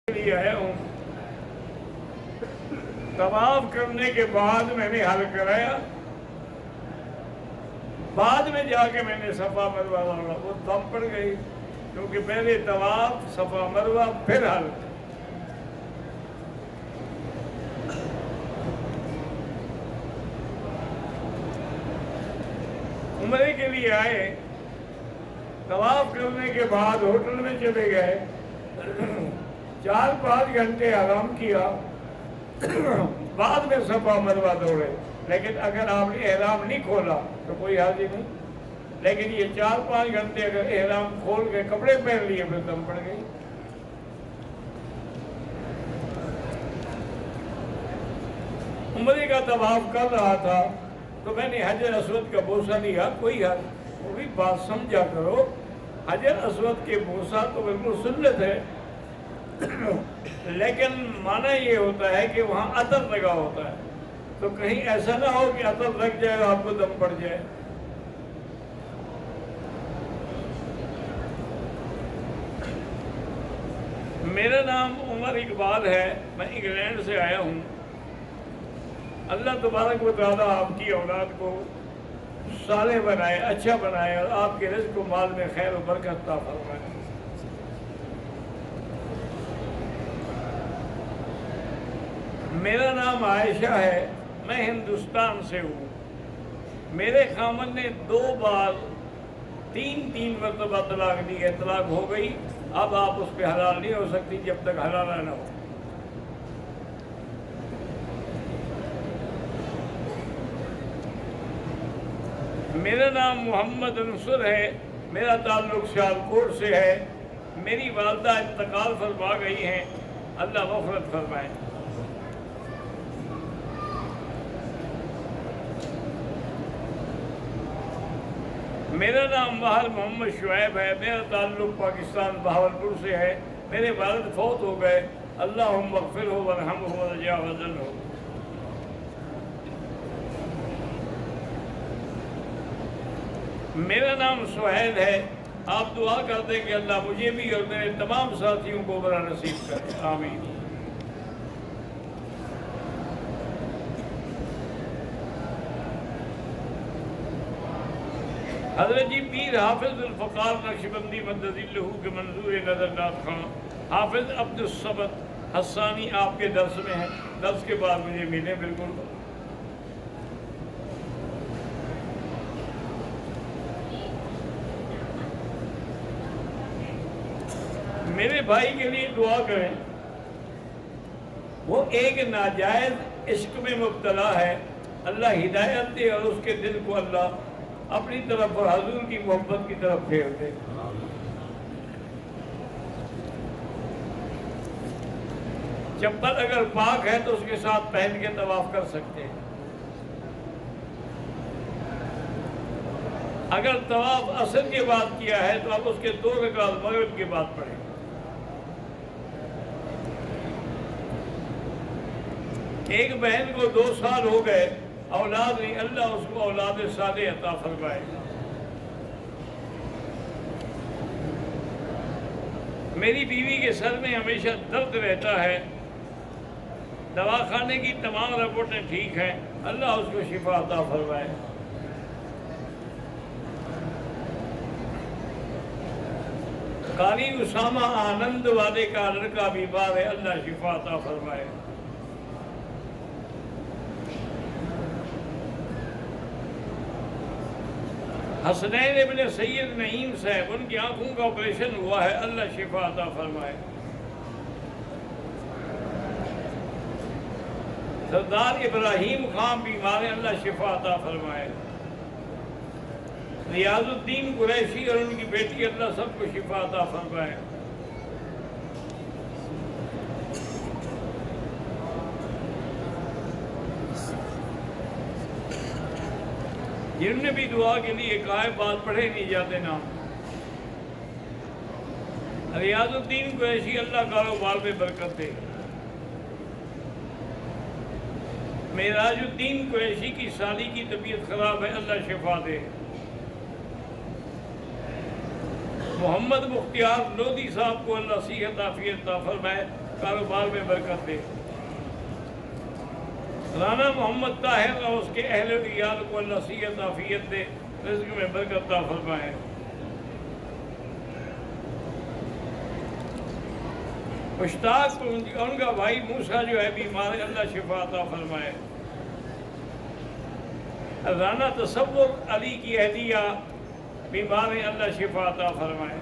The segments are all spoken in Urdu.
لیے آیا ہوں۔ طواف کرنے کے بعد میں نے حل کرایا، بعد میں جا کے میں نے صفا مروہ لگا، وہ دم پڑ گئی، کیونکہ پہلے طواف، صفا مروہ، پھر حل۔ عمرے کے لیے آئے، طواف کرنے کے بعد ہوٹل میں چلے گئے، 4-5 گھنٹے آرام کیا، بعد میں صفا مروہ دوڑے۔ لیکن اگر آپ نے احرام نہیں کھولا تو کوئی حرج نہیں، لیکن یہ 4-5 گھنٹے اگر احرام کھول کے کپڑے پہن لیے پھر دم پڑ گئی۔ عمرے کا طواف کر رہا تھا تو میں نے حجر اسود کا بوسہ لیا، کوئی حرج، وہ بھی بات سمجھا کرو، حجر اسود کے بوسہ تو بالکل سنت ہے، لیکن معنی یہ ہوتا ہے کہ وہاں عطر لگا ہوتا ہے، تو کہیں ایسا نہ ہو کہ عطر لگ جائے اور آپ کو دم پڑ جائے۔ میرا نام عمر اقبال ہے، میں انگلینڈ سے آیا ہوں۔ اللہ تبارک و تعالیٰ آپ کی اولاد کو صالح بنائے، اچھا بنائے، اور آپ کے رزق و مال میں خیر و برکت عطا فرمائے۔ میرا نام عائشہ ہے، میں ہندوستان سے ہوں۔ میرے خامن نے 2 بار 3 مرتبہ طلاق دی ہے، طلاق ہو گئی، اب آپ اس پہ حلال نہیں ہو سکتی جب تک حلالہ نہ ہو۔ میرا نام محمد انصر ہے، میرا تعلق سیالکوٹ سے ہے، میری والدہ انتقال فرما گئی ہیں، اللہ مغفرت فرمائے۔ میرا نام ماہر محمد شعیب ہے، میرا تعلق پاکستان بہاولپور سے ہے، میرے والد فوت ہو گئے، اللہم اغفرہ ورحمہ وتجاوز عنہ۔ میرا نام سہیل ہے، آپ دعا کرتے کہ اللہ مجھے بھی اور میرے تمام ساتھیوں کو برا نصیب کرے، آمین۔ حضرت جی پیر حافظ الفقار نقشبندی مدد اللہ کے منظور نظرنات خان حافظ عبد الصمد حسانی آپ کے درس میں ہیں، درس کے بعد مجھے ملیں بالکل۔ میرے بھائی کے لیے دعا کریں، وہ ایک ناجائز عشق میں مبتلا ہے، اللہ ہدایت دے اور اس کے دل کو اللہ اپنی طرف اور حضور کی محبت کی طرف پھیر دے۔ چپل اگر پاک ہے تو اس کے ساتھ پہن کے طواف کر سکتے ہیں۔ اگر طواف عصر کے بعد کیا ہے تو اب اس کے 2 رکعت مغرب کے بعد پڑھیں۔ ایک بہن کو 2 سال ہو گئے، اولاد نہیں، اللہ اس کو اولاد صالح عطا فرمائے۔ میری بیوی کے سر میں ہمیشہ درد رہتا ہے، دواخانے کی تمام رپورٹیں ٹھیک ہیں، اللہ اس کو شفا عطا فرمائے۔ قاری اسامہ آنند والے کا لڑکا بیمار ہے، اللہ شفا عطا فرمائے۔ حسنین ابن سید نعیم صاحب، ان کی آنکھوں کا آپریشن ہوا ہے، اللہ شفا عطا فرمائے۔ سردار ابراہیم خان بیمار ہیں، اللہ شفا عطا فرمائے۔ ریاض الدین قریشی اور ان کی بیٹی، اللہ سب کو شفا عطا فرمائے۔ جنہوں نے بھی دعا کے لیے کہا ہے، بات پڑھے نہیں جاتے نام۔ ریاض الدین قریشی، اللہ کاروبار میں برکت دے۔ معراج الدین قریشی کی سالی کی طبیعت خراب ہے، اللہ شفا دے۔ محمد مختار لودھی صاحب کو اللہ صحت عافیت عطا فرمائے۔ کاروبار میں برکت دے۔ رانا محمد طاہر اور اس کے اہل و عیال کو اللہ صحت عافیت دے، رزق میں برکت عطا فرمائے۔ مشتاق ان کا بھائی موسیٰ جو ہے بیمار ہے، اللہ شفا عطا فرمائے۔ رانا تصور علی کی اہلیہ بیمار ہے، اللہ شفا عطا فرمائے۔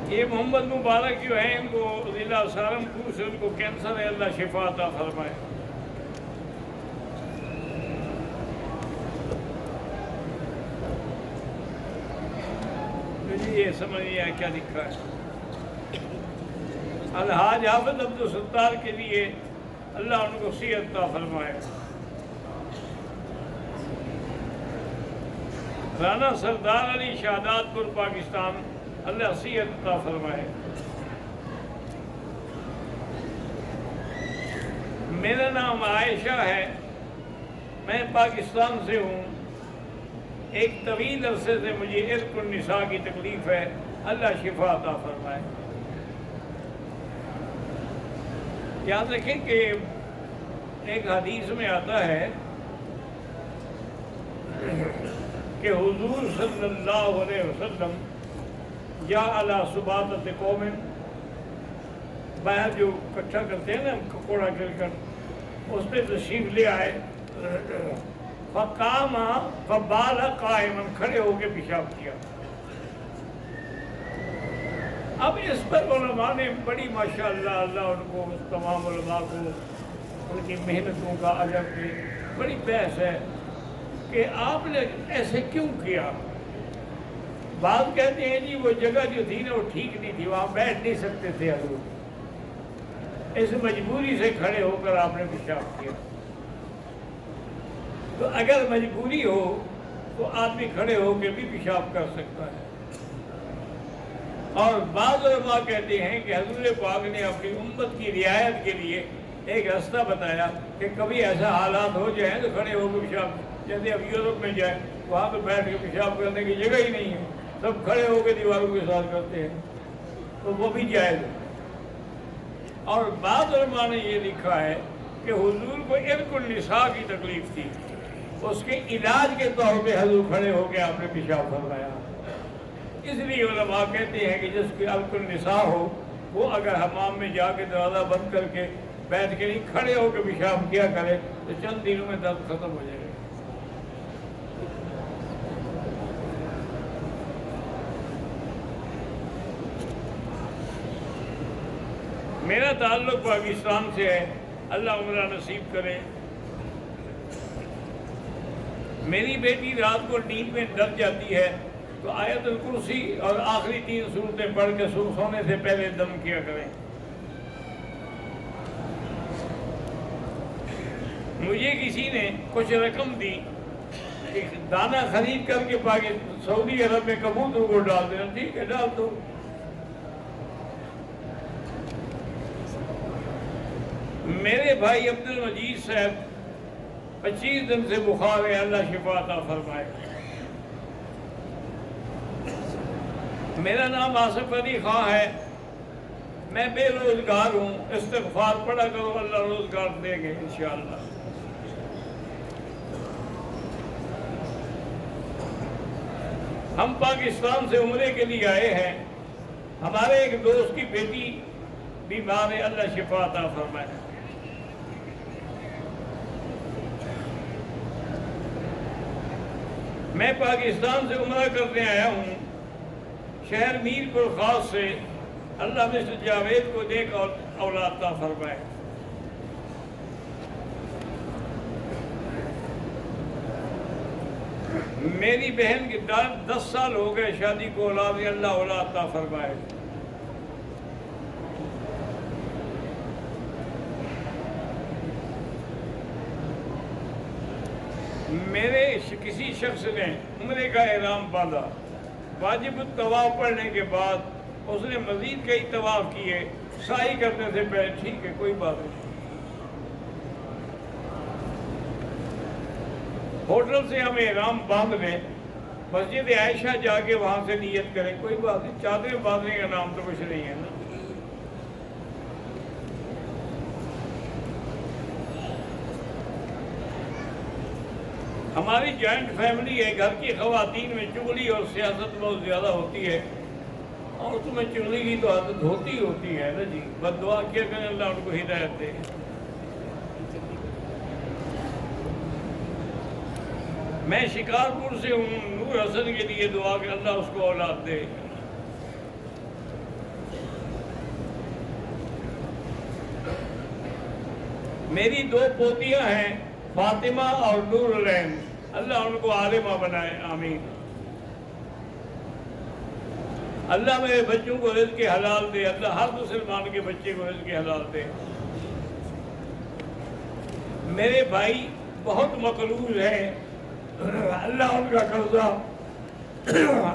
یہ محمد مبارک جو ہیں ان کو ضلع سہارنپور سے ان کو کینسر ہے، اللہ شفا عطا فرمائے۔ یہ سمجھ نہیں آیا کیا لکھا ہے۔ الحاج حافظ عبدالستار کے لیے اللہ ان کو صحت عطا فرمائے۔ رانا سردار علی شہادات پور پاکستان، اللہ صحت عطا فرمائے۔ میرا نام عائشہ ہے، میں پاکستان سے ہوں۔ ایک طویل عرصے سے مجھے عرق النساء کی تکلیف ہے، اللہ شفا عطا فرمائے۔ یاد رکھیں کہ ایک حدیث میں آتا ہے کہ حضور صلی اللہ علیہ وسلم جا علی سباطۃ قوم، باہر جو اکٹھا کرتے ہیں نا کوڑا کر کر، اس پہ تشریف لے آئے۔ فقام فبال قائما، کھڑے ہو کے پیشاب کیا۔ اب اس پر علماء نے بڑی ماشاءاللہ، اللہ ان کو تمام علماء کو ان کی محنتوں کا اجر دے، بڑی بحث ہے کہ آپ نے ایسے کیوں کیا۔ بعض کہتے ہیں جی وہ جگہ جو تھی نا وہ ٹھیک نہیں تھی، وہاں بیٹھ نہیں سکتے تھے حضور، اس مجبوری سے کھڑے ہو کر آپ نے پیشاب کیا۔ تو اگر مجبوری ہو تو آدمی کھڑے ہو کے بھی پیشاب کر سکتا ہے۔ اور بعض علماء کہتے ہیں کہ حضور پاک نے اپنی امت کی رعایت کے لیے ایک راستہ بتایا کہ کبھی ایسا حالات ہو جائیں تو کھڑے ہو کے پیشاب، جیسے اب یورپ میں جائیں وہاں پہ بیٹھ کے پیشاب کرنے کی جگہ ہی نہیں ہے، سب کھڑے ہو کے دیواروں کے ساتھ کرتے ہیں، تو وہ بھی جائز ہے۔ اور بعض علماء نے یہ لکھا ہے کہ حضور کو عرق النساء کی تکلیف تھی، اس کے علاج کے طور پہ حضور کھڑے ہو کے آپ نے پیشاب فرمایا۔ اس لیے علماء کہتے ہیں کہ جس کی عرق النساء ہو وہ اگر حمام میں جا کے دروازہ بند کر کے بیٹھ کے نہیں، کھڑے ہو کے پیشاب کیا کرے تو چند دنوں میں درد ختم ہو جائے گا۔ میرا تعلق پاکستان سے ہے، اللہ عمرہ نصیب کرے۔ میری بیٹی رات کو نیند میں ڈر جاتی ہے تو آیت الکرسی اور آخری 3 سورتیں پڑھ کے سونے سے پہلے دم کیا کریں۔ مجھے کسی نے کچھ رقم دی، ایک دانہ خرید کر کے سعودی عرب میں کبوتروں کو ڈال دینا، ٹھیک ہے ڈال دو۔ میرے بھائی عبد المجید صاحب 25 دن سے بخار ہے، اللہ شفا عطا فرمائے۔ میرا نام آصف علی خان ہے، میں بے روزگار ہوں، استغفار پڑھا کرو، اللہ روزگار دے گے انشاءاللہ۔ ہم پاکستان سے عمرے کے لیے آئے ہیں، ہمارے ایک دوست کی بیٹی بیمار ہے، اللہ شفا عطا فرمائے۔ میں پاکستان سے عمرہ کرنے آیا ہوں، شہر میر پور خاص سے، اللہ مسٹر جاوید کو دیکھ اور اولاد عطا فرمائے۔ میری بہن کے 10 سال ہو گئے شادی کو، اولاد اللہ اولاد عطا فرمائے۔ میرے کسی شخص نے عمرے کا احرام باندھا، واجب الطواف پڑھنے کے بعد اس نے مزید کئی طواف کیے، سعی کرنے سے پہلے، ٹھیک ہے کوئی بات نہیں۔ ہوٹل سے ہم احرام باندھ لیں، مسجد عائشہ جا کے وہاں سے نیت کریں، کوئی بات نہیں، چادریں باندھنے کا نام تو کچھ نہیں ہے نا۔ ہماری جوائنٹ فیملی ہے، گھر کی خواتین میں چغلی اور سیاست بہت زیادہ ہوتی ہے، اور تمہیں چغلی کی تو عادت ہوتی ہے نا جی، بس دعا کیا کریں اللہ ان کو ہدایت دے۔ میں شکارپور سے ہوں، نور حسن کے لیے دعا کہ اللہ اس کو اولاد دے۔ میری 2 پوتیاں ہیں، فاطمہ اور نور العین، اللہ ان کو عالمہ بنائے، آمین۔ اللہ میرے بچوں کو رزق حلال دے، اللہ ہر مسلمان کے بچے کو رزق حلال دے۔ میرے بھائی بہت مقروض ہیں، اللہ ان کا قرضہ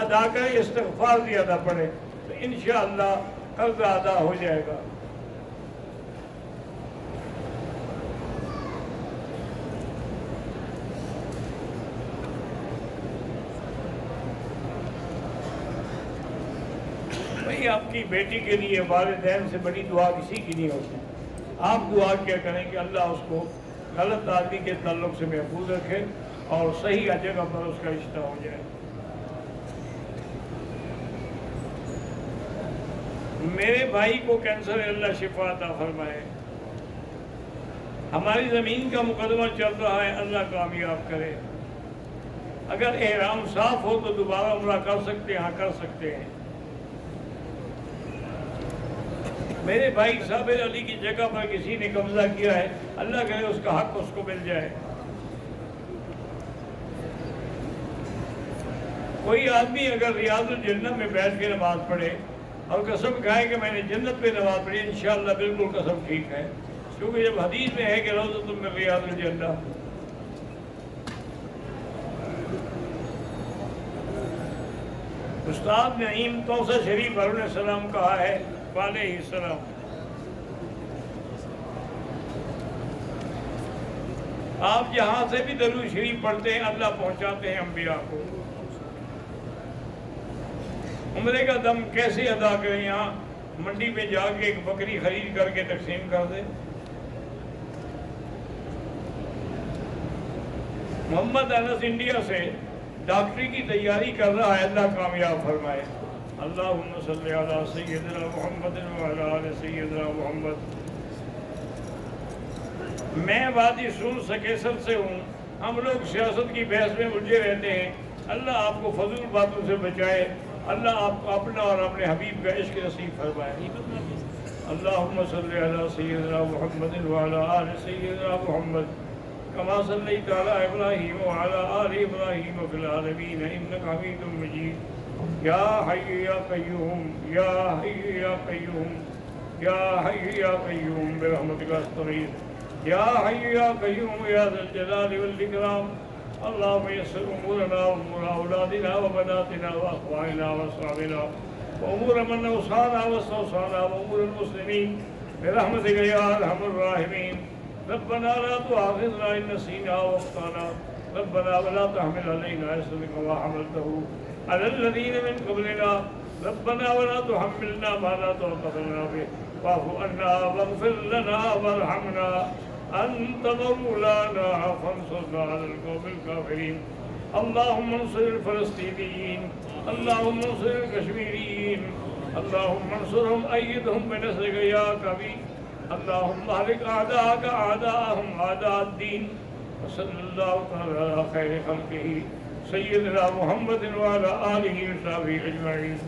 ادا کرے، استغفار زیادہ پڑے تو انشاءاللہ قرضہ ادا ہو جائے گا۔ بھائی آپ کی بیٹی کے لیے والدین سے بڑی دعا کسی کی نہیں ہوتی، آپ دعا کیا کریں کہ اللہ اس کو غلط آدمی کے تعلق سے محفوظ رکھے اور صحیح جگہ پر اس کا رشتہ ہو جائے۔ میرے بھائی کو کینسر ہے، اللہ شفا عطا فرمائے۔ ہماری زمین کا مقدمہ چل رہا ہے، اللہ کامیاب کرے۔ اگر احرام صاف ہو تو دوبارہ عمرہ کر سکتے ہیں، ہاں کر سکتے ہیں۔ میرے بھائی صابر علی کی جگہ پر کسی نے قبضہ کیا ہے، اللہ کرے اس کا حق اس کو مل جائے۔ کوئی آدمی اگر ریاض الجنہ میں بیٹھ کے نماز پڑھے اور قسم کھائے کہ میں نے جنت پہ نماز پڑھی، انشاءاللہ بالکل قسم ٹھیک ہے، کیونکہ جب حدیث میں ہے کہ روضۃ من ریاض الجنہ۔ استاد نعیم توسہ شریف علیہ السلام کہا ہے، علیہ السلام، آپ جہاں سے بھی درود شریف پڑھتے ہیں اللہ پہنچاتے ہیں انبیاء کو۔ عمرے کا دم کیسے ادا کریں؟ یہاں منڈی میں جا کے ایک بکری خرید کر کے تقسیم کر دیں۔ محمد انس انڈیا سے ڈاکٹری کی تیاری کر رہا ہے، اللہ کامیاب فرمائے۔ اللہم صلی علی سیدنا محمد وعلی آل سیدنا محمد۔ میں وادی سور سکیسر سے ہوں، ہم لوگ سیاست کی بحث میں الجھے رہتے ہیں، اللہ آپ کو فضول باتوں سے بچائے، اللہ آپ کو اپنا اور اپنے حبیب کا عشق نصیب فرمائے۔ اللہم صلی علی سیدنا محمد وعلی آل سیدنا محمد کما صلیت علی ابراہیم وعلی آل ابراہیم فی العالمین انک حمید مجید۔ یا حی یا قیوم، یا حی یا قیوم، یا حی یا قیوم برحمتک استغیث، یا حی یا قیوم یا ذا الجلال والاکرام۔ اللهم يسر امورنا وامور اولادنا وبناتنا واخواننا واصحابنا وامور من اوصانا واستوصانا وامور المسلمين برحمتك يا ارحم الراحمين۔ ربنا لا تؤاخذنا ان نسينا واخطانا، ربنا ولا تحمل علينا اصرا كما حملته على الذين من قبلنا، ربنا ولا تحملنا ما لا طاقة لنا به واعف عنا واغفر لنا وارحمنا أنت مولانا فانصرنا على القوم الكافرين۔ اللهم انصر الفلسطينيين، اللهم انصر الكشميريين، اللهم انصرهم أيدهم بنصرك يا قوي، اللهم اهلك أعداءك أعداءهم أعداء الدين۔ وصلى الله تعالى على خير خلقه سيدنا محمد وعلى آله وصحبه أجمعين۔